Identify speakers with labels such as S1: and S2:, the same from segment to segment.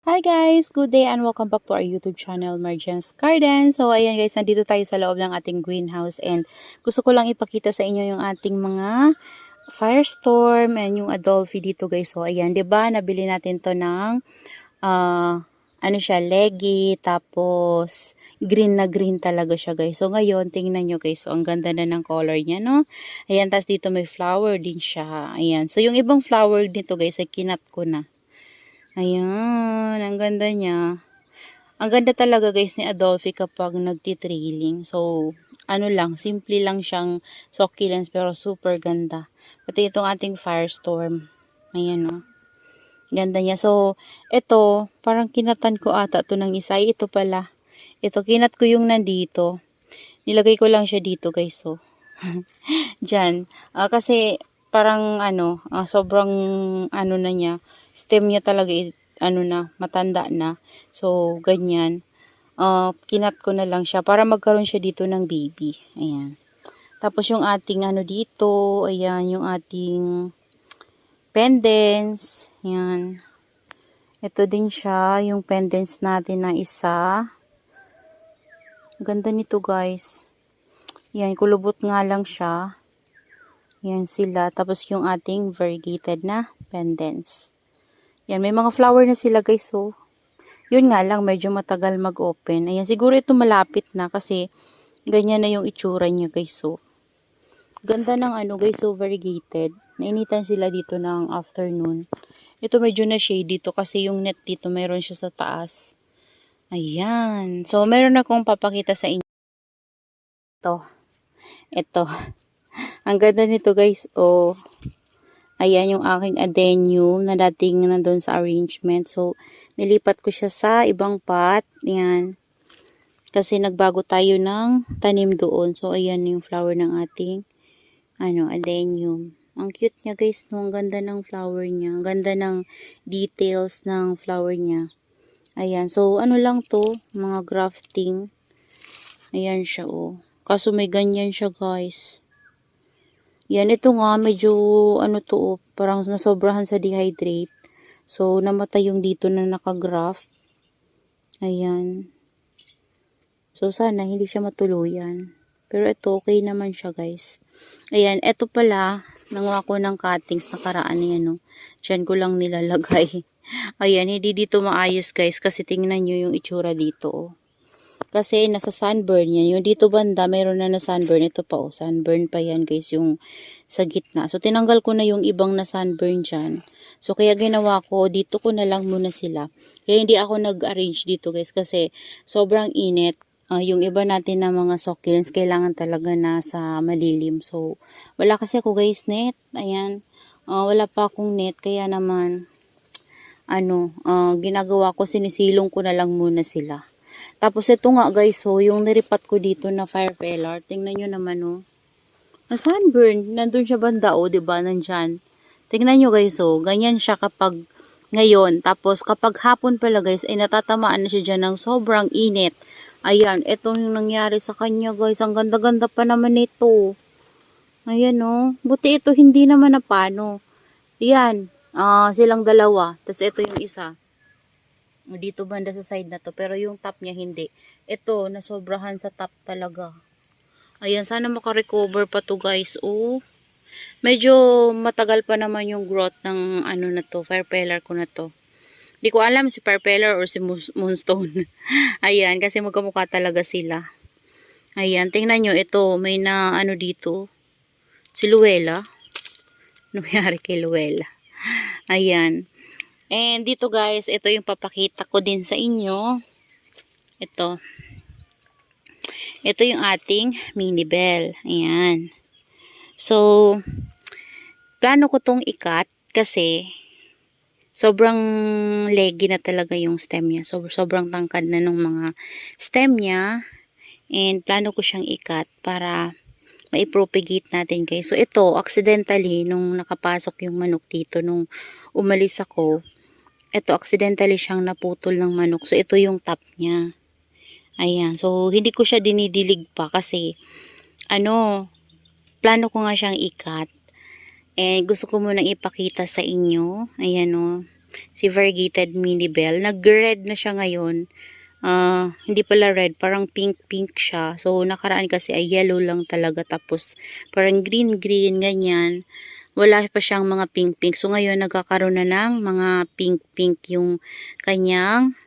S1: Hi guys! Good day and welcome back to our YouTube channel, Marjan's Garden. So ayan guys, nandito tayo sa loob ng ating greenhouse and gusto ko lang ipakita sa inyo yung ating mga firestorm and yung Adolphi dito guys. So ayan, 'di ba? Nabili natin 'to ng ano siya, leggy, tapos green na green talaga siya guys. So ngayon, tingnan nyo guys. So ang ganda na ng color niya, no? Ayan, tapos dito may flower din siya. Ayan. So yung ibang flower dito guys, ay kinat ko na. Ayan, ang ganda niya. Ang ganda talaga guys ni Adolphi kapag nagtitrailing. So, ano lang, simple lang siyang succulents pero super ganda. Pati itong ating firestorm. Ayan o. Ganda niya. So, ito, parang kinatan ko ata ito ng isa. Ito pala. Ito, kinat ko yung nandito. Nilagay ko lang siya dito guys. So, dyan. Kasi, parang sobrang na niya. Stem niya talaga, matanda na. So, ganyan. Kinat ko na lang siya para magkaroon siya dito ng baby. Ayan. Tapos yung ating dito, ayan, yung ating pendants. Ayan. Ito din siya, yung pendants natin na isa. Ganda nito guys. Ayan, kulubot nga lang siya. Ayan sila. Tapos yung ating variegated na pendants. Yan, may mga flower na sila guys, so. Yun nga lang, medyo matagal mag-open. Ayan, siguro ito malapit na kasi ganyan na yung itsura niya guys, so. Ganda ng guys, so variegated. Nainitan sila dito ng afternoon. Ito medyo na shade dito kasi yung net dito meron siya sa taas. Ayan. So, meron akong papakita sa inyo. Ito. Ang ganda nito guys, oh. Ayan yung aking adenium na dating nandun sa arrangement. So, nilipat ko siya sa ibang pot. Ayan. Kasi nagbago tayo ng tanim doon. So, ayan yung flower ng ating adenium. Ang cute niya guys, no? Ang ganda ng flower niya. Ang ganda ng details ng flower niya. Ayan. So, lang to? Mga grafting. Ayan siya, oh. Kaso may ganyan siya guys. Yan, ito nga, medyo, parang nasobrahan sa dehydrate. So, namatay yung dito na nakagraft. Ayan. So, sana hindi siya matuluyan. Pero ito, okay naman siya, guys. Ayan, ito pala, nanguha ko ng cuttings, nakaraan na yan, no. Diyan ko lang nilalagay. Ayan, hindi dito maayos, guys, kasi tingnan nyo yung itsura dito, oh. Kasi nasa sunburn yan. Yung dito banda, mayroon na sunburn. Ito pa, oh, sunburn pa yan guys, yung sa gitna. So, tinanggal ko na yung ibang na sunburn dyan. So, kaya ginawa ko, dito ko na lang muna sila. Kaya hindi ako nag-arrange dito guys, kasi sobrang init. Yung iba natin na mga succulents, kailangan talaga nasa malilim. So, wala kasi ako guys, net. Ayan. Wala pa akong net, kaya naman, ginagawa ko, sinisilong ko na lang muna sila. Tapos ito nga guys, so yung niripat ko dito na fire feller, tingnan nyo naman oh. Na sunburn, nandun siya banda oh, 'di ba? Nandiyan. Tingnan nyo guys, oh, ganyan siya kapag ngayon. Tapos kapag hapon pala guys, ay natatamaan na siya dyan ng sobrang init. Ayan, ito yung nangyari sa kanya guys. Ang ganda-ganda pa naman ito. Ayan oh. Buti ito hindi naman napano. Ayan, silang dalawa. Tapos ito yung isa. Dito banda sa side na to, pero yung top niya hindi. Ito, nasobrahan sa top talaga. Ayan, sana makarecover pa to guys. Oh, medyo matagal pa naman yung growth ng na to, fire peller ko na to. Hindi ko alam si fire peller or si moonstone. Ayan, kasi magkamukha talaga sila. Ayan, tingnan nyo, ito, may na dito. Si Luella. Ano nangyari kay Luella? Ayan. And dito guys, ito yung papakita ko din sa inyo. Ito. Ito yung ating mini bell. Ayan. So, plano ko tong ikat kasi sobrang leggy na talaga yung stem niya. So, sobrang tangkad na ng mga stem niya. And plano ko siyang ikat para maipropagate natin guys. So, ito, accidentally, nung nakapasok yung manok dito, nung umalis ako, ito, accidentally siyang naputol ng manok. So, ito yung top niya. Ayan. So, hindi ko siya dinidilig pa kasi, plano ko nga siyang ikat. And gusto ko munang ipakita sa inyo. Ayan o. Si variegated mini bell. Nag-red na siya ngayon. Hindi pala red, parang pink siya. So, nakaraan kasi ay yellow lang talaga. Tapos, parang green ganyan. Wala pa siyang mga pink. So, ngayon, nagkakaroon na ng mga pink yung kanyang,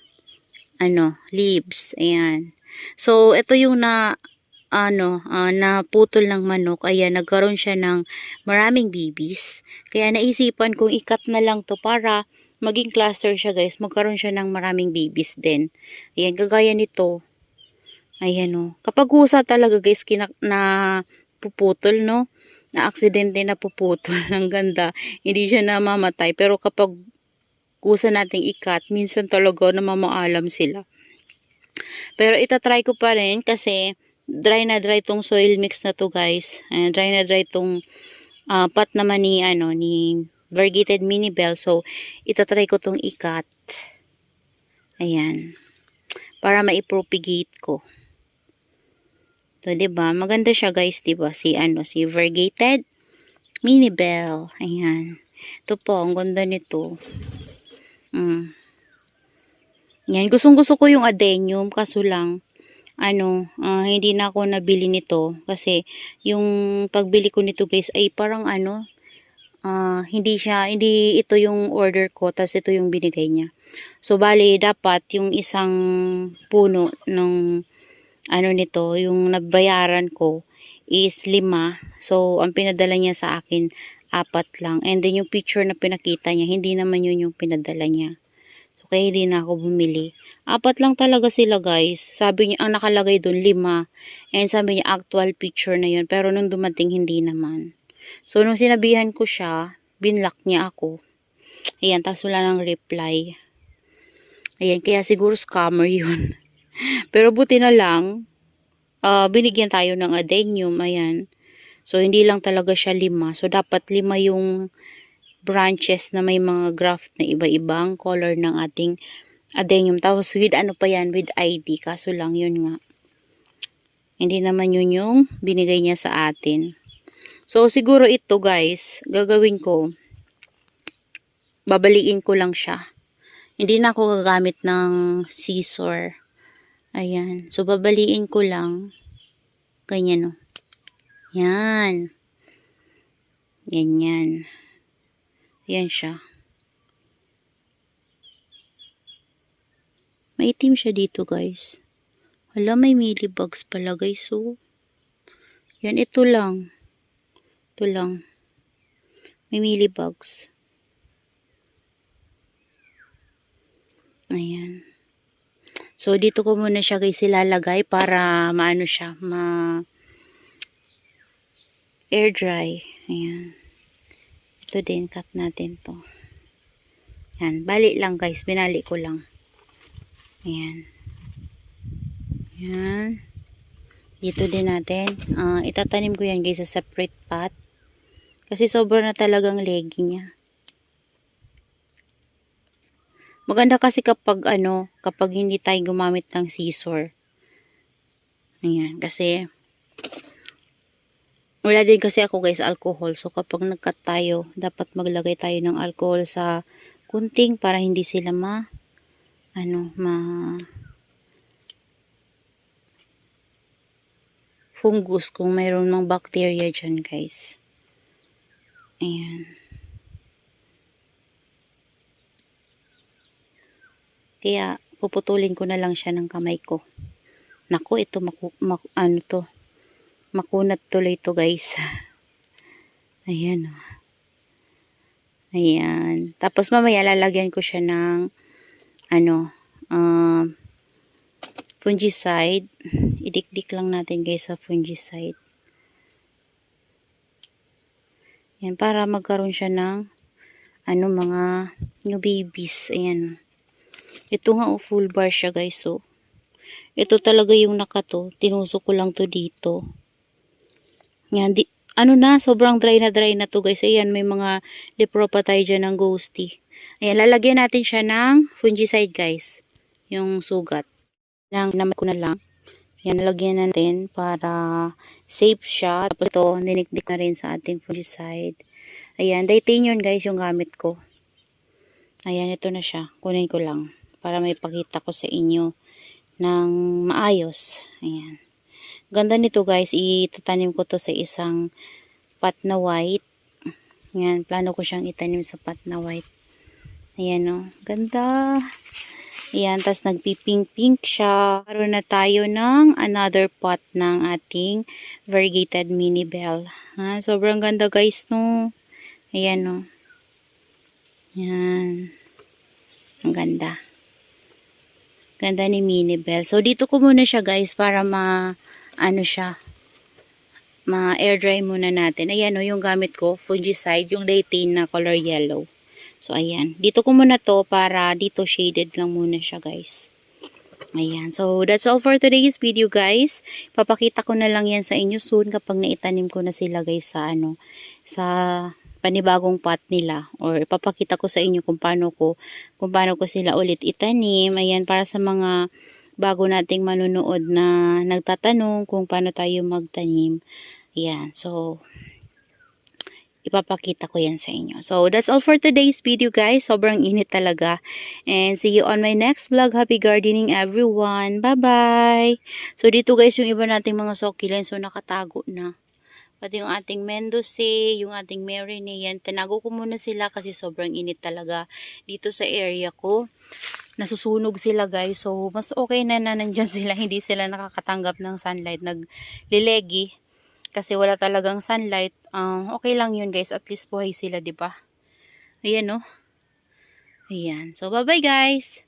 S1: leaves. Ayan. So, ito yung naputol ng manok. Ayan, nagkaroon siya ng maraming babies. Kaya naisipan kong ikat na lang to para maging cluster siya, guys. Magkaroon siya ng maraming babies din. Ayan, kagaya nito. Ayan, oh. Kapag husa talaga, guys, na puputol, no? Na aksidente na puputol. Ang ganda. Hindi siya namamatay. Pero kapag kusa nating ikat, minsan talaga namamaalam sila. Pero itatry ko pa rin kasi dry na dry tong soil mix na to, guys. Ayan, dry na dry tong pot naman ni variegated mini bell. So, itatry ko tong ikat. Ayan. Para maipropagate ko. So, diba? Maganda siya, guys, diba? Si variegated mini bell. Ayan. Ito po, ang ganda nito. Yan, gustong-gusto ko yung adenium, kaso lang, hindi na ako nabili nito. Kasi, yung pagbili ko nito, guys, ay parang hindi ito yung order ko, tas ito yung binigay niya. So, bali, dapat yung isang puno ng, nito, yung nabayaran ko is 5. So, ang pinadala niya sa akin, 4 lang. And then, yung picture na pinakita niya, hindi naman yun yung pinadala niya. So, kaya hindi na ako bumili. 4 lang talaga sila, guys. Sabi niya, ang nakalagay dun, 5. And sabi niya, actual picture na yun. Pero nung dumating, hindi naman. So, nung sinabihan ko siya, binlock niya ako. Ayan, tapos wala nang reply. Ayan, kaya siguro scammer yun. Pero buti na lang, binigyan tayo ng adenium. Ayan. So, hindi lang talaga siya 5. So, dapat 5 yung branches na may mga graft na iba-ibang color ng ating adenium. Tapos, with with ID. Kaso lang, yun nga. Hindi naman yun yung binigay niya sa atin. So, siguro ito, guys, gagawin ko, babaliin ko lang siya. Hindi na ako gagamit ng scissor. Ayan. So, babaliin ko lang. Ganyan, o. Yan. Ganyan. Yan siya. Maitim siya dito, guys. Wala, may mealybugs pala, guys. So, yan, ito lang. Ito lang. May mealybugs. Ayan. So, dito ko muna siya, guys, ilalagay para maano siya, air dry. Ayan. Ito din, cut natin to. Ayan. Balik lang, guys. Binalik ko lang. Ayan. Ayan. Dito din natin. Itatanim ko yan, guys, sa separate pot. Kasi sobra na talagang leggy niya. Maganda kasi kapag hindi tayo gumamit ng scissor. Ayan, kasi wala din kasi ako, guys, alcohol. So, kapag nag-cut tayo, dapat maglagay tayo ng alcohol sa kunting para hindi sila fungus kung mayroon mang bacteria dyan, guys. Ayan. Kaya, puputulin ko na lang siya ng kamay ko. Naku, ito, makunat tuloy to, guys. Ayan. Ayan. Tapos, mamaya, lalagyan ko siya ng, fungicide. Idikdik lang natin, guys, sa fungicide. Ayan, para magkaroon siya ng, mga new babies. Ayan. Ito nga, full bar siya, guys. So, ito talaga yung nakato. Tinusok ko lang to dito. Yan, sobrang dry na to, guys. Ayan, may mga lepro pa tayo dyan ng ghosty. Ayan, lalagyan natin siya ng fungicide, guys. Yung sugat. Naman ko na lang. Ayan, lalagyan natin para safe siya. Tapos ito, dinikdik na rin sa ating fungicide. Ayan, Ditanium, guys, yung gamit ko. Ayan, ito na siya. Kunin ko lang para may pakita ko sa inyo ng maayos. Ayan. Ganda nito guys. Itatanim ko to sa isang pot na white. Ayan, plano ko siyang itanim sa pot na white. Ayan o. Ganda. Ayan, tas nagpipink-pink siya. Karoon na tayo ng another pot ng ating variegated mini bell. Ha, sobrang ganda guys no. Ayan o. Ayan. Ang ganda. Ganda ni mini bell. So, dito ko muna siya guys para ma-air dry muna natin. Ayan o, yung gamit ko, fungicide, yung Daytane na color yellow. So, ayan. Dito ko muna to para dito shaded lang muna siya guys. Ayan. So, that's all for today's video guys. Papakita ko na lang yan sa inyo soon kapag naitanim ko na sila guys sa panibagong pot nila. Or papakita ko sa inyo kung paano ko sila ulit itanim. Ayan, para sa mga bago nating manunood na nagtatanong kung paano tayo magtanim. Ayan. So, ipapakita ko yan sa inyo. So, that's all for today's video guys. Sobrang init talaga. And see you on my next vlog. Happy gardening everyone. Bye-bye! So, dito guys yung iba nating mga succulents. So, nakatago na. Pati yung ating Mendoza, yung ating Marine, yan. Tinago ko muna sila kasi sobrang init talaga dito sa area ko. Nasusunog sila guys. So, mas okay na nandyan sila. Hindi sila nakakatanggap ng sunlight. Naglilegi. Kasi wala talagang sunlight. Okay lang yun guys. At least buhay sila, diba? Ayan, no? Ayan. So, bye-bye guys!